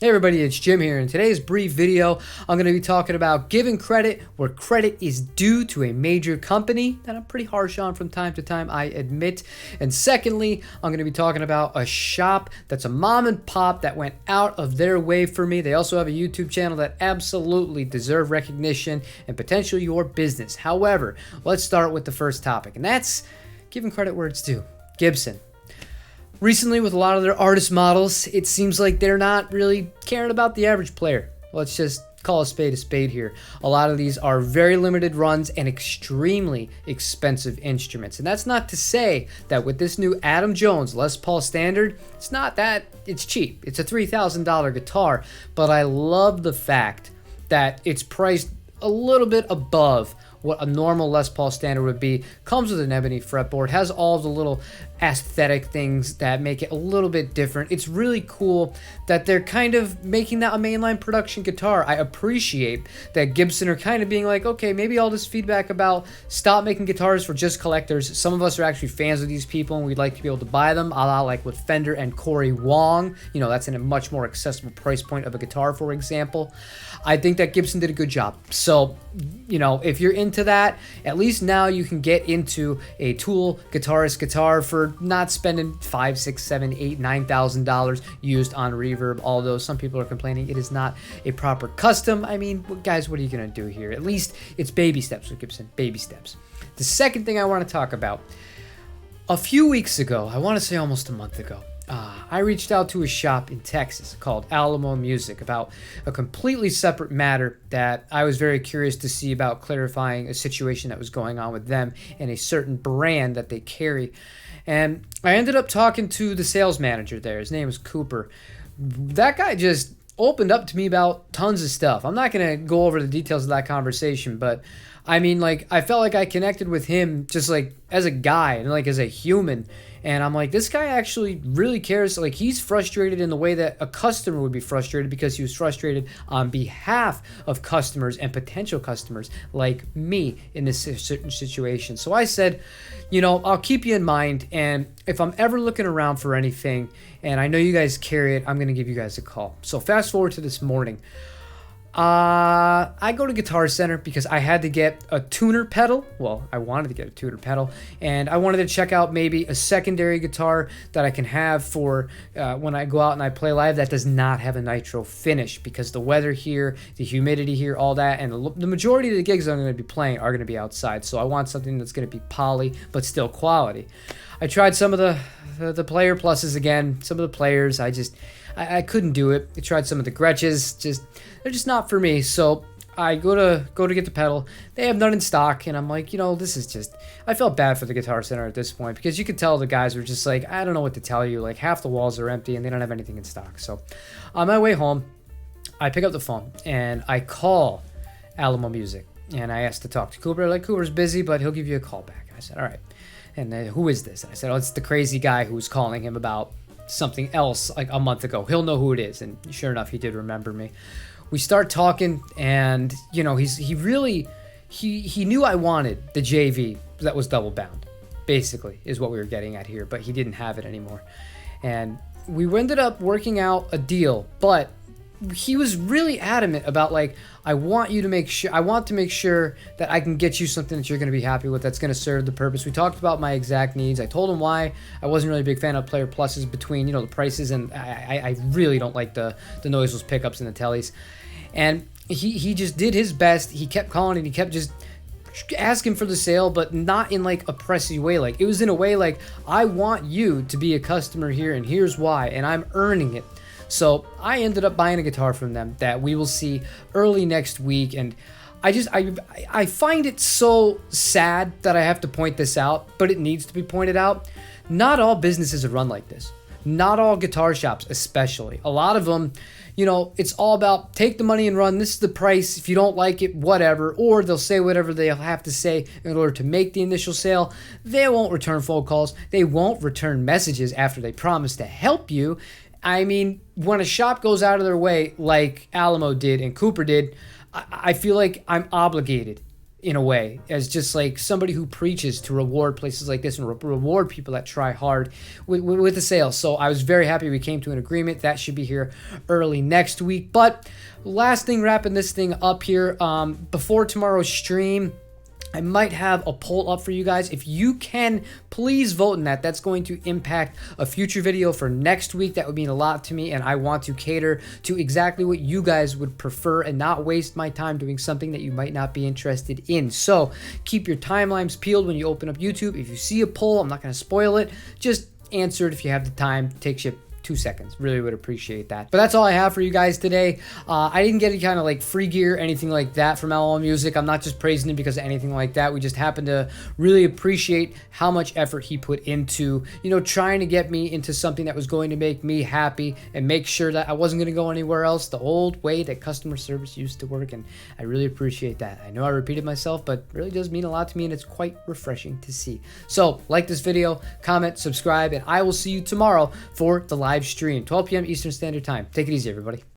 Hey everybody, it's Jim here. In today's brief video, I'm going to be talking about giving credit where credit is due to a major company that I'm pretty harsh on from time to time, I admit. And secondly, I'm going to be talking about a shop that's a mom and pop that went out of their way for me. They also have a YouTube channel that absolutely deserve recognition and potentially your business. However, let's start with the first topic, and that's giving credit where it's due. Gibson. Recently, with a lot of their artist models, it seems like they're not really caring about the average player. Let's just call a spade here. A lot of these are very limited runs and extremely expensive instruments. And that's not to say that with this new Adam Jones Les Paul Standard, it's not that it's cheap. It's a $3,000 guitar, but I love the fact that it's priced a little bit above what a normal Les Paul Standard would be. Comes with an ebony fretboard, has all the little aesthetic things that make it a little bit different. It's really cool that they're kind of making that a mainline production guitar. I appreciate that Gibson are kind of being like, okay, maybe all this feedback about stop making guitars for just collectors. Some of us are actually fans of these people and we'd like to be able to buy them, a la like with Fender and Corey Wong. You know, that's in a much more accessible price point of a guitar, for example. I think that Gibson did a good job. So, you know, if you're into that, at least now you can get into a Tool guitarist guitar for not spending $5,000, $6,000, $7,000, $9,000 used on reverb. Although some people are complaining it is not a proper custom. I mean, guys, what are you gonna do here? At least it's baby steps with Gibson, baby steps. The second thing I want to talk about, a few weeks ago, I want to say almost a month ago, I reached out to a shop in Texas called Audiomo Music about a completely separate matter that I was very curious to see about clarifying a situation that was going on with them and a certain brand that they carry. And I ended up talking to the sales manager there. His name is Cooper. That guy just opened up to me about tons of stuff. I'm not going to go over the details of that conversation, but I mean, like, I felt like I connected with him just like as a guy and like as a human. And I'm like, this guy actually really cares. Like, he's frustrated in the way that a customer would be frustrated because he was frustrated on behalf of customers and potential customers like me in this certain situation. So I said, you know, I'll keep you in mind. And if I'm ever looking around for anything, and I know you guys carry it, I'm going to give you guys a call. So fast forward to this morning. I go to Guitar Center because I had to get a tuner pedal. Well, I wanted to get a tuner pedal, and I wanted to check out maybe a secondary guitar that I can have for when I go out and I play live that does not have a nitro finish, because the weather here, the humidity here, all that, and the majority of the gigs I'm going to be playing are going to be outside. So I want something that's going to be poly but still quality. I tried some of the player pluses again. Some of the players, I couldn't do it. I tried some of the Gretches, they're just not for me. So I go to get the pedal. They have none in stock, and I'm like, you know, this is just. I felt bad for the Guitar Center at this point because you could tell the guys were just like, I don't know what to tell you. Like, half the walls are empty and they don't have anything in stock. So on my way home, I pick up the phone and I call Audiomo Music and I asked to talk to Cooper. Like, Cooper's busy, but he'll give you a call back. I said, all right. And who is this? And I said, oh, it's the crazy guy who was calling him about something else like a month ago. He'll know who it is. And sure enough, he did remember me. We start talking, and you know, he knew I wanted the JV that was double bound, basically, is what we were getting at here, but he didn't have it anymore. And we ended up working out a deal, but he was really adamant about, like, I want to make sure that I can get you something that you're going to be happy with, that's going to serve the purpose. We talked about my exact needs. I told him why I wasn't really a big fan of player pluses between, you know, the prices, and I really don't like the noiseless pickups and the tellies. And he just did his best. He kept calling and he kept just asking for the sale, but not in like a pressy way. Like, it was in a way like, I want you to be a customer here, and here's why, and I'm earning it. So I ended up buying a guitar from them that we will see early next week. And I find it so sad that I have to point this out, but it needs to be pointed out. Not all businesses are run like this. Not all guitar shops, especially. A lot of them, you know, it's all about take the money and run. This is the price. If you don't like it, whatever. Or they'll say whatever they'll have to say in order to make the initial sale. They won't return phone calls. They won't return messages after they promise to help you. I mean, when a shop goes out of their way, like Audiomo did and Cooper did, I feel like I'm obligated in a way, as just like somebody who preaches to reward places like this and reward people that try hard with the sales. So I was very happy we came to an agreement. That should be here early next week. But last thing, wrapping this thing up here, before tomorrow's stream, I might have a poll up for you guys. If you can, please vote in that. That's going to impact a future video for next week. That would mean a lot to me, and I want to cater to exactly what you guys would prefer and not waste my time doing something that you might not be interested in. So keep your timelines peeled when you open up YouTube. If you see a poll, I'm not going to spoil it. Just answer it if you have the time. It takes you 2 seconds. Really would appreciate that. But that's all I have for you guys today. I didn't get any kind of like free gear, anything like that from LL Music. I'm not just praising him because of anything like that. We just happen to really appreciate how much effort he put into, you know, trying to get me into something that was going to make me happy and make sure that I wasn't going to go anywhere else, the old way that customer service used to work. And I really appreciate that. I know I repeated myself, but it really does mean a lot to me, and it's quite refreshing to see. So like this video, comment, subscribe, and I will see you tomorrow for the live stream, 12 p.m. Eastern Standard Time. Take it easy, everybody.